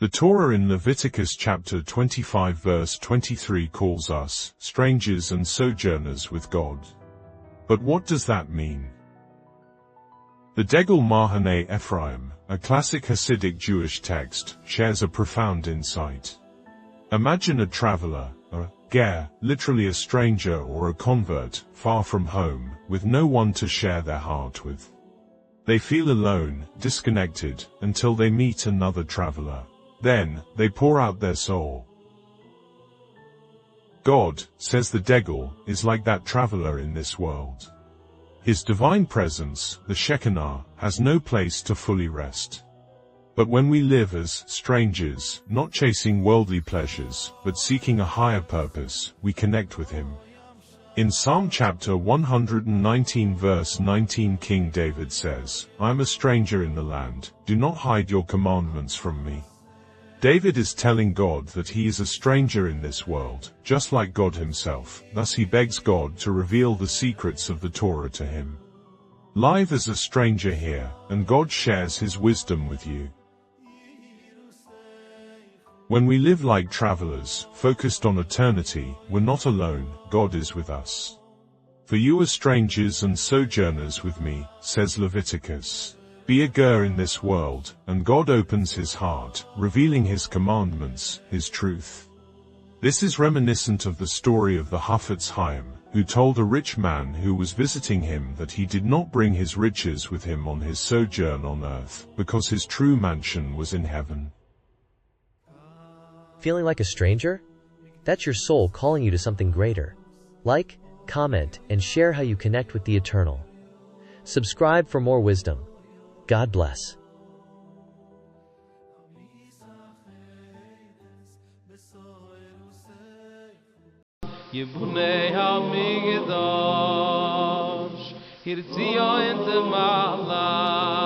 The Torah in Leviticus chapter 25 verse 23 calls us strangers and sojourners with God. But what does that mean? The Degel Mahane Ephraim, a classic Hasidic Jewish text, shares a profound insight. Imagine a traveler, a ger, literally a stranger or a convert, far from home, with no one to share their heart with. They feel alone, disconnected, until they meet another traveler. Then, they pour out their soul. God, says the Degel, is like that traveler in this world. His divine presence, the Shekinah, has no place to fully rest. But when we live as strangers, not chasing worldly pleasures, but seeking a higher purpose, we connect with Him. In Psalm chapter 119 verse 19, King David says, "I am a stranger in the land, do not hide your commandments from me." David is telling God that he is a stranger in this world, just like God himself, thus he begs God to reveal the secrets of the Torah to him. Live as a stranger here, and God shares His wisdom with you. When we live like travelers, focused on eternity, we're not alone, God is with us. For you are strangers and sojourners with me, says Leviticus. Be a ger in this world, and God opens His heart, revealing His commandments, His truth. This is reminiscent of the story of the Hafetz Chaim, who told a rich man who was visiting him that he did not bring his riches with him on his sojourn on earth, because his true mansion was in heaven. Feeling like a stranger? That's your soul calling you to something greater. Like, comment, and share how you connect with the Eternal. Subscribe for more wisdom. God bless. Yibunei HaMikdash, Hirtzio in the Malach.